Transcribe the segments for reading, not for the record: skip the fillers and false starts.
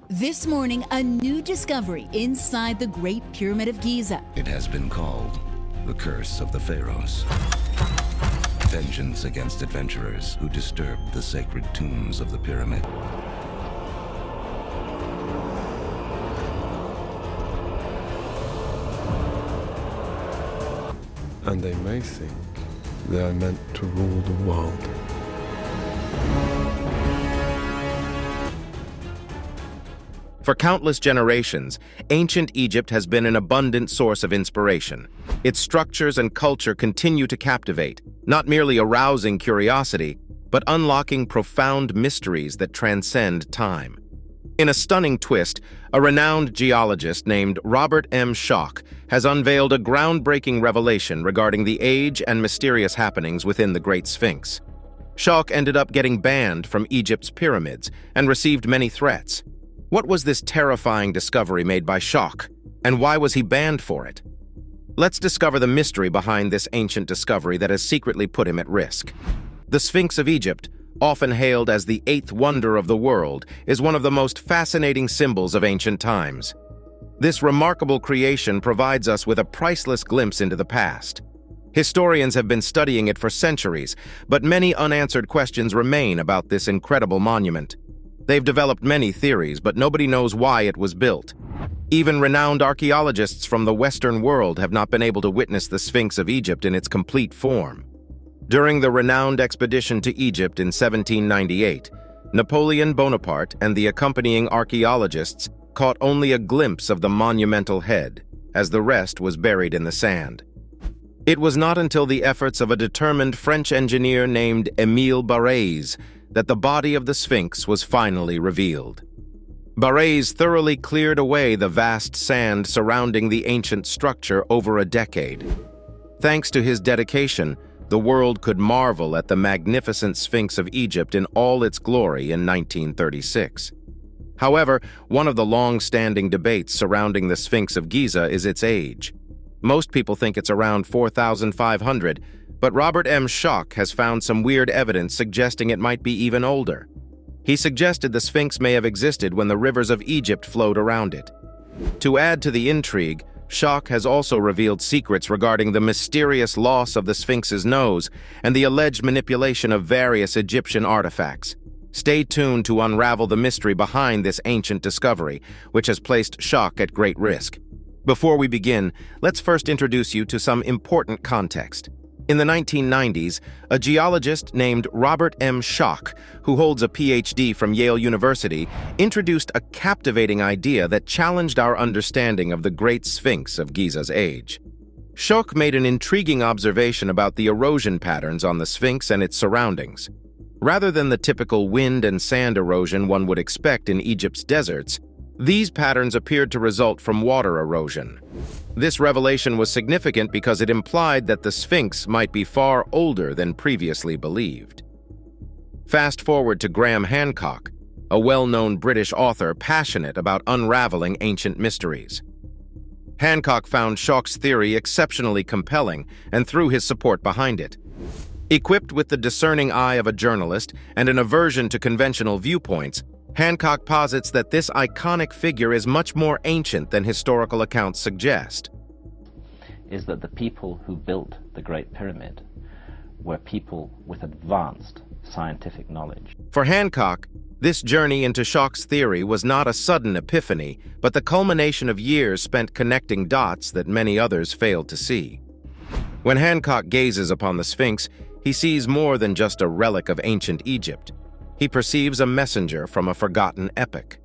This morning, a new discovery inside the Great Pyramid of Giza. It has been called the Curse of the Pharaohs. Vengeance against adventurers who disturbed the sacred tombs of the pyramid. And they may think they are meant to rule the world. For countless generations, ancient Egypt has been an abundant source of inspiration. Its structures and culture continue to captivate, not merely arousing curiosity, but unlocking profound mysteries that transcend time. In a stunning twist, a renowned geologist named Robert M. Schoch has unveiled a groundbreaking revelation regarding the age and mysterious happenings within the Great Sphinx. Schoch ended up getting banned from Egypt's pyramids and received many threats. What was this terrifying discovery made by Schoch, and why was he banned for it? Let's discover the mystery behind this ancient discovery that has secretly put him at risk. The Sphinx of Egypt, often hailed as the eighth wonder of the world, is one of the most fascinating symbols of ancient times. This remarkable creation provides us with a priceless glimpse into the past. Historians have been studying it for centuries, but many unanswered questions remain about this incredible monument. They've developed many theories, but nobody knows why it was built. Even renowned archaeologists from the Western world have not been able to witness the Sphinx of Egypt in its complete form. During the renowned expedition to Egypt in 1798, Napoleon Bonaparte and the accompanying archaeologists caught only a glimpse of the monumental head, as the rest was buried in the sand. It was not until the efforts of a determined French engineer named Emile Baraize that the body of the Sphinx was finally revealed. Baraize thoroughly cleared away the vast sand surrounding the ancient structure over a decade. Thanks to his dedication, the world could marvel at the magnificent Sphinx of Egypt in all its glory in 1936. However, one of the long-standing debates surrounding the Sphinx of Giza is its age. Most people think it's around 4,500, but Robert M. Schoch has found some weird evidence suggesting it might be even older. He suggested the Sphinx may have existed when the rivers of Egypt flowed around it. To add to the intrigue, Schoch has also revealed secrets regarding the mysterious loss of the Sphinx's nose and the alleged manipulation of various Egyptian artifacts. Stay tuned to unravel the mystery behind this ancient discovery, which has placed Schoch at great risk. Before we begin, let's first introduce you to some important context. In the 1990s, a geologist named Robert M. Schoch, who holds a PhD from Yale University, introduced a captivating idea that challenged our understanding of the Great Sphinx of Giza's age. Schoch made an intriguing observation about the erosion patterns on the Sphinx and its surroundings. Rather than the typical wind and sand erosion one would expect in Egypt's deserts, these patterns appeared to result from water erosion. This revelation was significant because it implied that the Sphinx might be far older than previously believed. Fast forward to Graham Hancock, a well-known British author passionate about unraveling ancient mysteries. Hancock found Schoch's theory exceptionally compelling and threw his support behind it. Equipped with the discerning eye of a journalist and an aversion to conventional viewpoints, Hancock posits that this iconic figure is much more ancient than historical accounts suggest. Is that the people who built the Great Pyramid were people with advanced scientific knowledge. For Hancock, this journey into Schoch's theory was not a sudden epiphany, but the culmination of years spent connecting dots that many others failed to see. When Hancock gazes upon the Sphinx, he sees more than just a relic of ancient Egypt. He perceives a messenger from a forgotten epoch.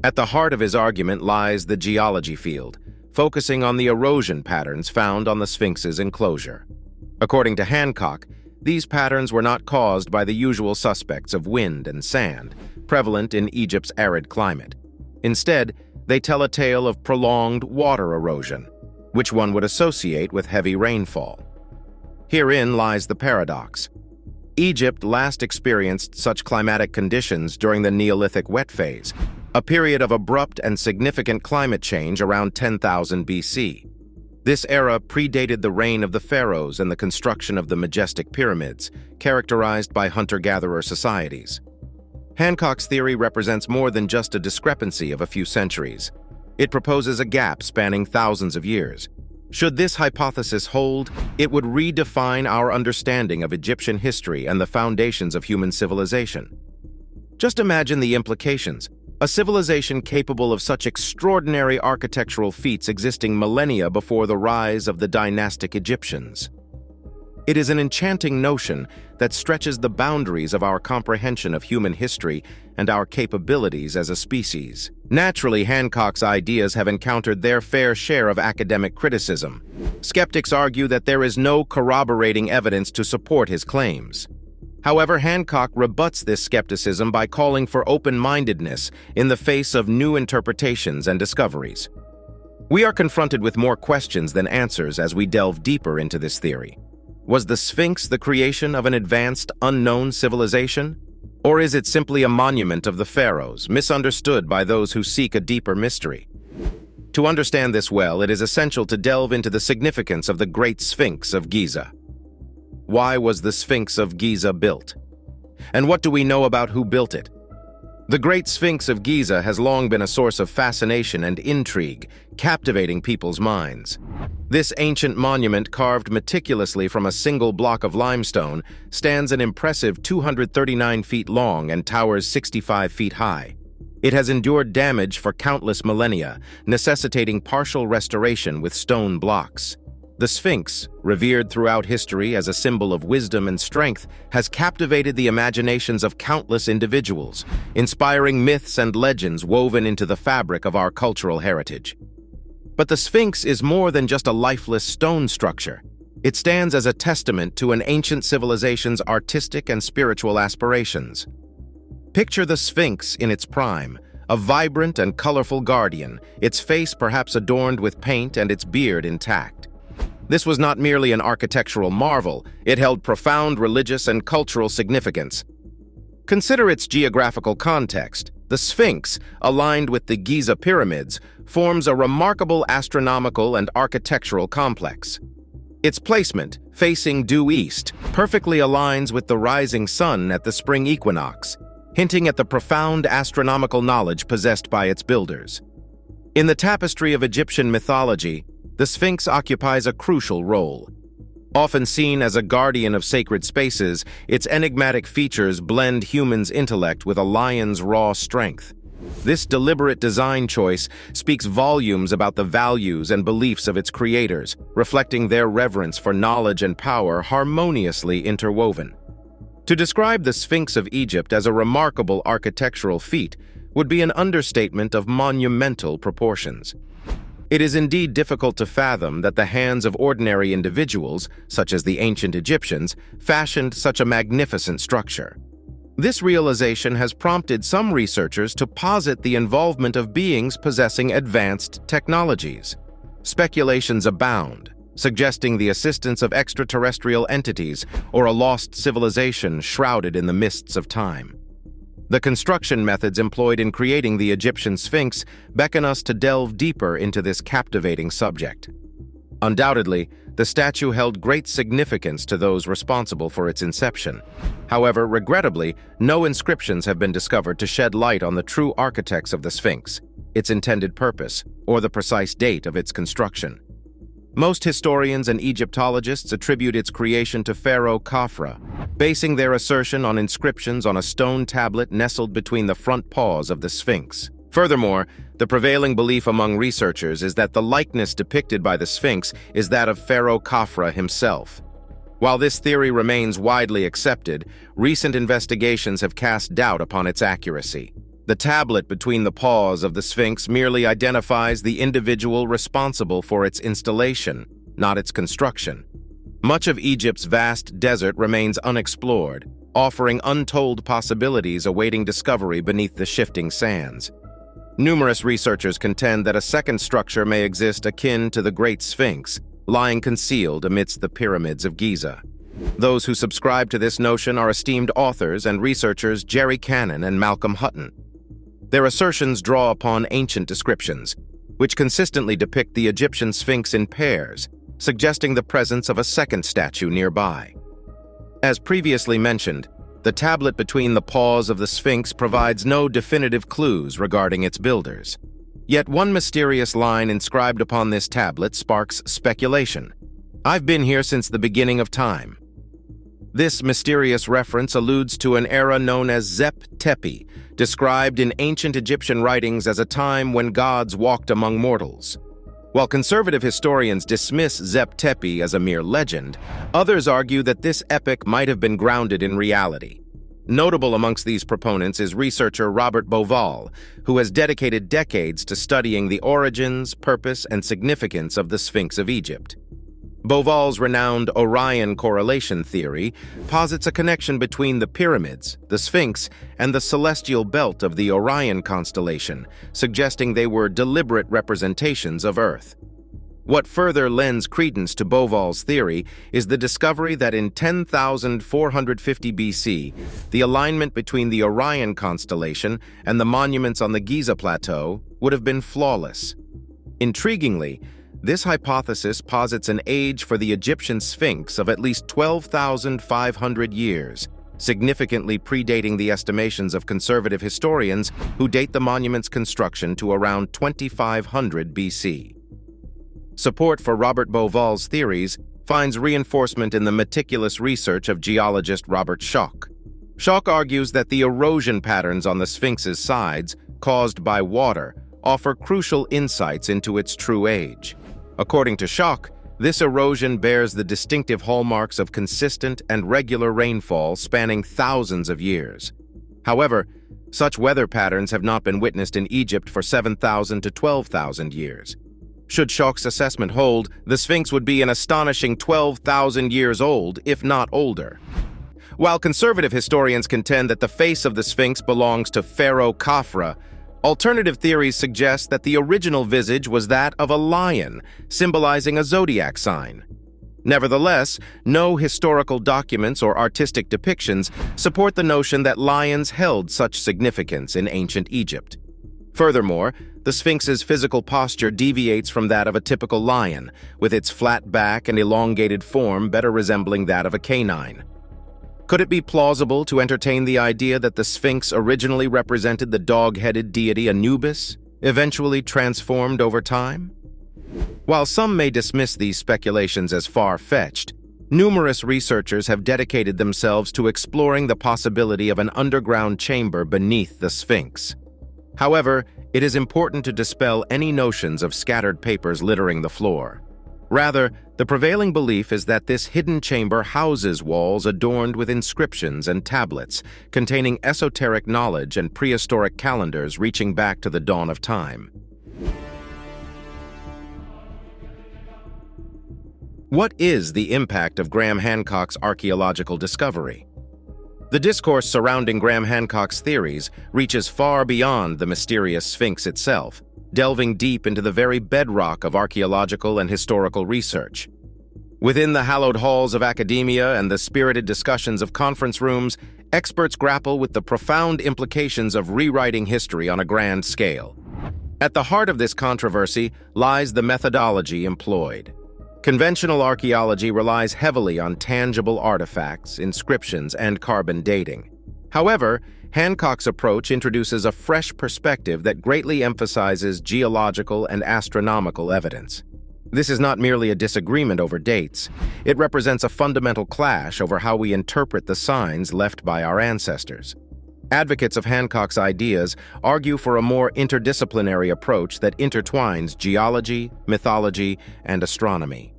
At the heart of his argument lies the geology field, focusing on the erosion patterns found on the Sphinx's enclosure. According to Hancock, these patterns were not caused by the usual suspects of wind and sand, prevalent in Egypt's arid climate. Instead, they tell a tale of prolonged water erosion, which one would associate with heavy rainfall. Herein lies the paradox. Egypt last experienced such climatic conditions during the Neolithic wet phase, a period of abrupt and significant climate change around 10,000 BC. This era predated the reign of the pharaohs and the construction of the majestic pyramids, characterized by hunter-gatherer societies. Hancock's theory represents more than just a discrepancy of a few centuries. It proposes a gap spanning thousands of years. Should this hypothesis hold, it would redefine our understanding of Egyptian history and the foundations of human civilization. Just imagine the implications. A civilization capable of such extraordinary architectural feats existing millennia before the rise of the dynastic Egyptians. It is an enchanting notion that stretches the boundaries of our comprehension of human history and our capabilities as a species. Naturally, Hancock's ideas have encountered their fair share of academic criticism. Skeptics argue that there is no corroborating evidence to support his claims. However, Hancock rebuts this skepticism by calling for open-mindedness in the face of new interpretations and discoveries. We are confronted with more questions than answers as we delve deeper into this theory. Was the Sphinx the creation of an advanced, unknown civilization? Or is it simply a monument of the pharaohs, misunderstood by those who seek a deeper mystery? To understand this well, it is essential to delve into the significance of the Great Sphinx of Giza. Why was the Sphinx of Giza built? And what do we know about who built it? The Great Sphinx of Giza has long been a source of fascination and intrigue, captivating people's minds. This ancient monument, carved meticulously from a single block of limestone, stands an impressive 239 feet long and towers 65 feet high. It has endured damage for countless millennia, necessitating partial restoration with stone blocks. The Sphinx, revered throughout history as a symbol of wisdom and strength, has captivated the imaginations of countless individuals, inspiring myths and legends woven into the fabric of our cultural heritage. But the Sphinx is more than just a lifeless stone structure. It stands as a testament to an ancient civilization's artistic and spiritual aspirations. Picture the Sphinx in its prime, a vibrant and colorful guardian, its face perhaps adorned with paint and its beard intact. This was not merely an architectural marvel, it held profound religious and cultural significance. Consider its geographical context. The Sphinx, aligned with the Giza pyramids, forms a remarkable astronomical and architectural complex. Its placement, facing due east, perfectly aligns with the rising sun at the spring equinox, hinting at the profound astronomical knowledge possessed by its builders. In the tapestry of Egyptian mythology, the Sphinx occupies a crucial role. Often seen as a guardian of sacred spaces, its enigmatic features blend humans' intellect with a lion's raw strength. This deliberate design choice speaks volumes about the values and beliefs of its creators, reflecting their reverence for knowledge and power harmoniously interwoven. To describe the Sphinx of Egypt as a remarkable architectural feat would be an understatement of monumental proportions. It is indeed difficult to fathom that the hands of ordinary individuals, such as the ancient Egyptians, fashioned such a magnificent structure. This realization has prompted some researchers to posit the involvement of beings possessing advanced technologies. Speculations abound, suggesting the assistance of extraterrestrial entities or a lost civilization shrouded in the mists of time. The construction methods employed in creating the Egyptian Sphinx beckon us to delve deeper into this captivating subject. Undoubtedly, the statue held great significance to those responsible for its inception. However, regrettably, no inscriptions have been discovered to shed light on the true architects of the Sphinx, its intended purpose, or the precise date of its construction. Most historians and Egyptologists attribute its creation to Pharaoh Khafra, basing their assertion on inscriptions on a stone tablet nestled between the front paws of the Sphinx. Furthermore, the prevailing belief among researchers is that the likeness depicted by the Sphinx is that of Pharaoh Khafra himself. While this theory remains widely accepted, recent investigations have cast doubt upon its accuracy. The tablet between the paws of the Sphinx merely identifies the individual responsible for its installation, not its construction. Much of Egypt's vast desert remains unexplored, offering untold possibilities awaiting discovery beneath the shifting sands. Numerous researchers contend that a second structure may exist akin to the Great Sphinx, lying concealed amidst the pyramids of Giza. Those who subscribe to this notion are esteemed authors and researchers Jerry Cannon and Malcolm Hutton. Their assertions draw upon ancient descriptions, which consistently depict the Egyptian Sphinx in pairs, suggesting the presence of a second statue nearby. As previously mentioned, The tablet between the paws of the Sphinx provides no definitive clues regarding its builders. Yet one mysterious line inscribed upon this tablet sparks speculation. "I've been here since the beginning of time." This mysterious reference alludes to an era known as Zep Tepi, described in ancient Egyptian writings as a time when gods walked among mortals. While conservative historians dismiss Zep Tepi as a mere legend, others argue that this epic might have been grounded in reality. Notable amongst these proponents is researcher Robert Bauval, who has dedicated decades to studying the origins, purpose, and significance of the Sphinx of Egypt. Bauval's renowned Orion correlation theory posits a connection between the pyramids, the Sphinx, and the celestial belt of the Orion constellation, suggesting they were deliberate representations of Earth. What further lends credence to Bauval's theory is the discovery that in 10,450 BC, the alignment between the Orion constellation and the monuments on the Giza Plateau would have been flawless. Intriguingly, this hypothesis posits an age for the Egyptian Sphinx of at least 12,500 years, significantly predating the estimations of conservative historians who date the monument's construction to around 2500 BC. Support for Robert Bauval's theories finds reinforcement in the meticulous research of geologist Robert Schoch. Schoch argues that the erosion patterns on the Sphinx's sides, caused by water, offer crucial insights into its true age. According to Schoch, this erosion bears the distinctive hallmarks of consistent and regular rainfall spanning thousands of years. However, such weather patterns have not been witnessed in Egypt for 7,000 to 12,000 years. Should Schoch's assessment hold, the Sphinx would be an astonishing 12,000 years old, if not older. While conservative historians contend that the face of the Sphinx belongs to Pharaoh Khafra, alternative theories suggest that the original visage was that of a lion, symbolizing a zodiac sign. Nevertheless, no historical documents or artistic depictions support the notion that lions held such significance in ancient Egypt. Furthermore, the Sphinx's physical posture deviates from that of a typical lion, with its flat back and elongated form better resembling that of a canine. Could it be plausible to entertain the idea that the Sphinx originally represented the dog-headed deity Anubis, eventually transformed over time? While some may dismiss these speculations as far-fetched, numerous researchers have dedicated themselves to exploring the possibility of an underground chamber beneath the Sphinx. However, it is important to dispel any notions of scattered papers littering the floor. Rather, the prevailing belief is that this hidden chamber houses walls adorned with inscriptions and tablets containing esoteric knowledge and prehistoric calendars reaching back to the dawn of time. What is the impact of Graham Hancock's archaeological discovery? The discourse surrounding Graham Hancock's theories reaches far beyond the mysterious Sphinx itself, delving deep into the very bedrock of archaeological and historical research. Within the hallowed halls of academia and the spirited discussions of conference rooms, experts grapple with the profound implications of rewriting history on a grand scale. At the heart of this controversy lies the methodology employed. Conventional archaeology relies heavily on tangible artifacts, inscriptions, and carbon dating. However, Hancock's approach introduces a fresh perspective that greatly emphasizes geological and astronomical evidence. This is not merely a disagreement over dates. It represents a fundamental clash over how we interpret the signs left by our ancestors. Advocates of Hancock's ideas argue for a more interdisciplinary approach that intertwines geology, mythology, and astronomy.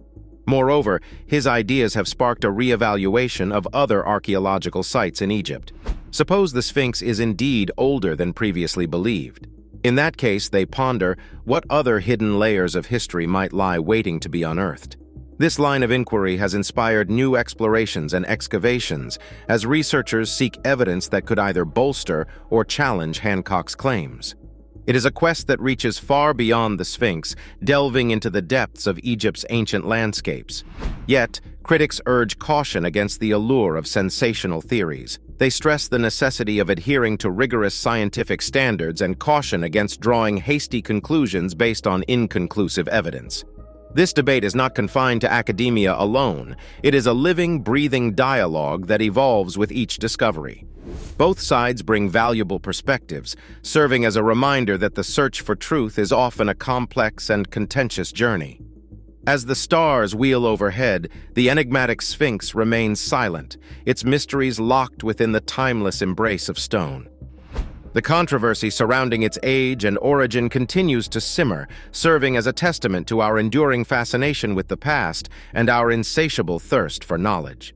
Moreover, his ideas have sparked a re-evaluation of other archaeological sites in Egypt. Suppose the Sphinx is indeed older than previously believed. In that case, they ponder what other hidden layers of history might lie waiting to be unearthed. This line of inquiry has inspired new explorations and excavations as researchers seek evidence that could either bolster or challenge Hancock's claims. It is a quest that reaches far beyond the Sphinx, delving into the depths of Egypt's ancient landscapes. Yet, critics urge caution against the allure of sensational theories. They stress the necessity of adhering to rigorous scientific standards and caution against drawing hasty conclusions based on inconclusive evidence. This debate is not confined to academia alone. It is a living, breathing dialogue that evolves with each discovery. Both sides bring valuable perspectives, serving as a reminder that the search for truth is often a complex and contentious journey. As the stars wheel overhead, the enigmatic Sphinx remains silent, its mysteries locked within the timeless embrace of stone. The controversy surrounding its age and origin continues to simmer, serving as a testament to our enduring fascination with the past and our insatiable thirst for knowledge.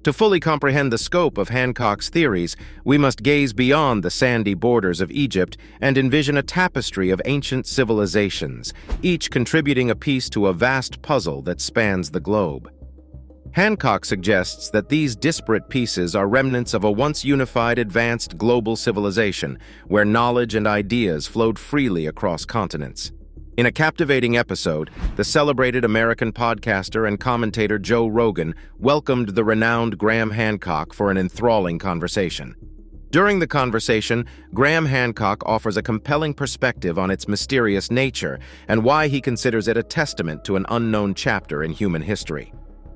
To fully comprehend the scope of Hancock's theories, we must gaze beyond the sandy borders of Egypt and envision a tapestry of ancient civilizations, each contributing a piece to a vast puzzle that spans the globe. Hancock suggests that these disparate pieces are remnants of a once unified, advanced global civilization, where knowledge and ideas flowed freely across continents. In a captivating episode, the celebrated American podcaster and commentator Joe Rogan welcomed the renowned Graham Hancock for an enthralling conversation. During the conversation, Graham Hancock offers a compelling perspective on its mysterious nature and why he considers it a testament to an unknown chapter in human history.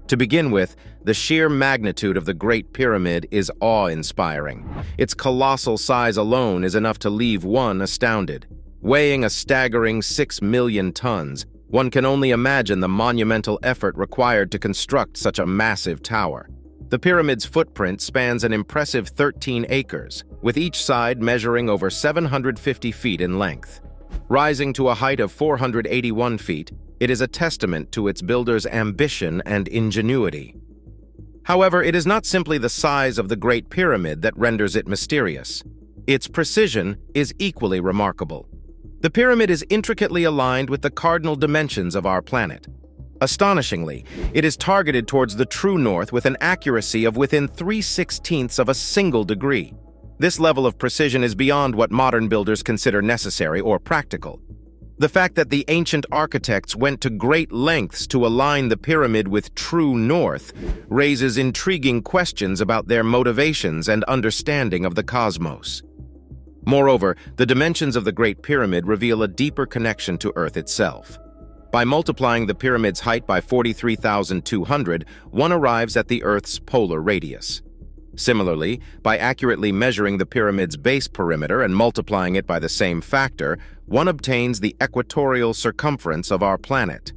To begin with, the sheer magnitude of the Great Pyramid is awe-inspiring. Its colossal size alone is enough to leave one astounded. Weighing a staggering 6 million tons, one can only imagine the monumental effort required to construct such a massive tower. The pyramid's footprint spans an impressive 13 acres, with each side measuring over 750 feet in length. Rising to a height of 481 feet, it is a testament to its builder's ambition and ingenuity. However, it is not simply the size of the Great Pyramid that renders it mysterious. Its precision is equally remarkable. The pyramid is intricately aligned with the cardinal dimensions of our planet. Astonishingly, it is targeted towards the true north with an accuracy of within 3/16 of a single degree. This level of precision is beyond what modern builders consider necessary or practical. The fact that the ancient architects went to great lengths to align the pyramid with true north raises intriguing questions about their motivations and understanding of the cosmos. Moreover, the dimensions of the Great Pyramid reveal a deeper connection to Earth itself. By multiplying the pyramid's height by 43,200, one arrives at the Earth's polar radius. Similarly, by accurately measuring the pyramid's base perimeter and multiplying it by the same factor, one obtains the equatorial circumference of our planet.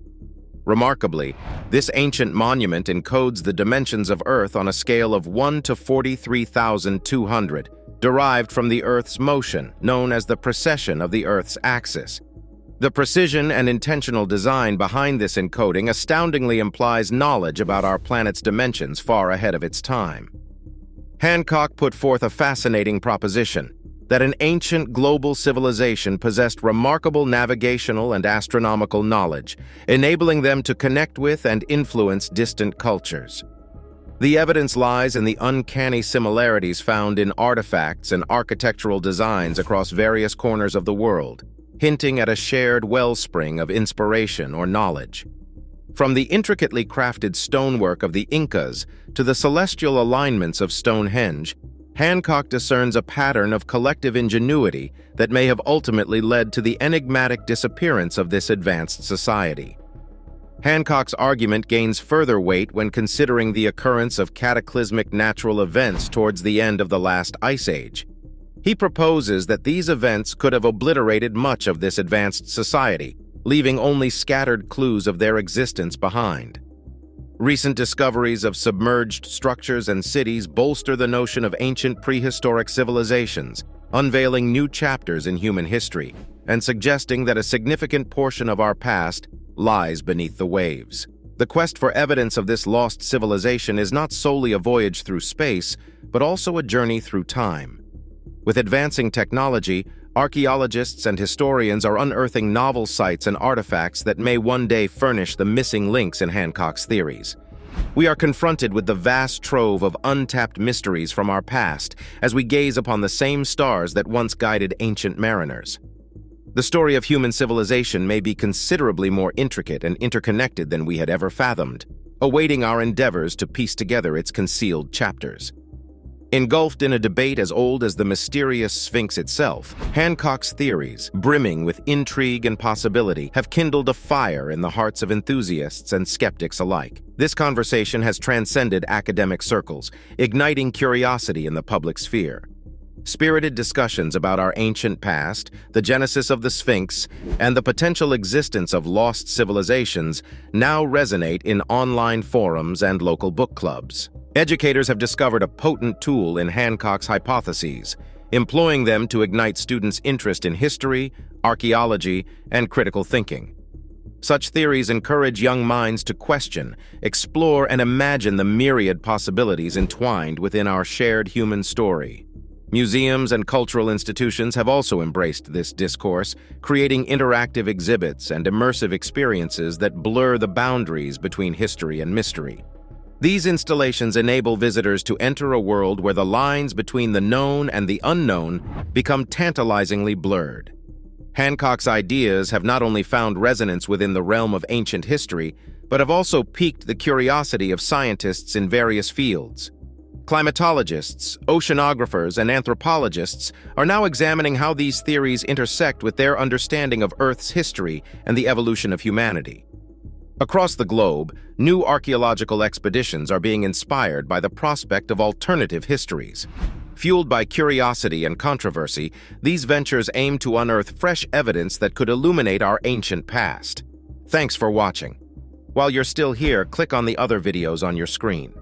Remarkably, this ancient monument encodes the dimensions of Earth on a scale of 1 to 43,200, derived from the Earth's motion, known as the precession of the Earth's axis. The precision and intentional design behind this encoding astoundingly implies knowledge about our planet's dimensions far ahead of its time. Hancock put forth a fascinating proposition, that an ancient global civilization possessed remarkable navigational and astronomical knowledge, enabling them to connect with and influence distant cultures. The evidence lies in the uncanny similarities found in artifacts and architectural designs across various corners of the world, hinting at a shared wellspring of inspiration or knowledge. From the intricately crafted stonework of the Incas to the celestial alignments of Stonehenge, Hancock discerns a pattern of collective ingenuity that may have ultimately led to the enigmatic disappearance of this advanced society. Hancock's argument gains further weight when considering the occurrence of cataclysmic natural events towards the end of the last ice age. He proposes that these events could have obliterated much of this advanced society, leaving only scattered clues of their existence behind. Recent discoveries of submerged structures and cities bolster the notion of ancient prehistoric civilizations, unveiling new chapters in human history, and suggesting that a significant portion of our past lies beneath the waves. The quest for evidence of this lost civilization is not solely a voyage through space, but also a journey through time. With advancing technology, archaeologists and historians are unearthing novel sites and artifacts that may one day furnish the missing links in Hancock's theories. We are confronted with the vast trove of untapped mysteries from our past as we gaze upon the same stars that once guided ancient mariners. The story of human civilization may be considerably more intricate and interconnected than we had ever fathomed, awaiting our endeavors to piece together its concealed chapters. Engulfed in a debate as old as the mysterious Sphinx itself, Hancock's theories, brimming with intrigue and possibility, have kindled a fire in the hearts of enthusiasts and skeptics alike. This conversation has transcended academic circles, igniting curiosity in the public sphere. Spirited discussions about our ancient past, the genesis of the Sphinx, and the potential existence of lost civilizations now resonate in online forums and local book clubs. Educators have discovered a potent tool in Hancock's hypotheses, employing them to ignite students' interest in history, archaeology, and critical thinking. Such theories encourage young minds to question, explore, and imagine the myriad possibilities entwined within our shared human story. Museums and cultural institutions have also embraced this discourse, creating interactive exhibits and immersive experiences that blur the boundaries between history and mystery. These installations enable visitors to enter a world where the lines between the known and the unknown become tantalizingly blurred. Hancock's ideas have not only found resonance within the realm of ancient history, but have also piqued the curiosity of scientists in various fields. Climatologists, oceanographers, and anthropologists are now examining how these theories intersect with their understanding of Earth's history and the evolution of humanity. Across the globe, new archaeological expeditions are being inspired by the prospect of alternative histories. Fueled by curiosity and controversy, these ventures aim to unearth fresh evidence that could illuminate our ancient past. Thanks for watching. While you're still here, click on the other videos on your screen.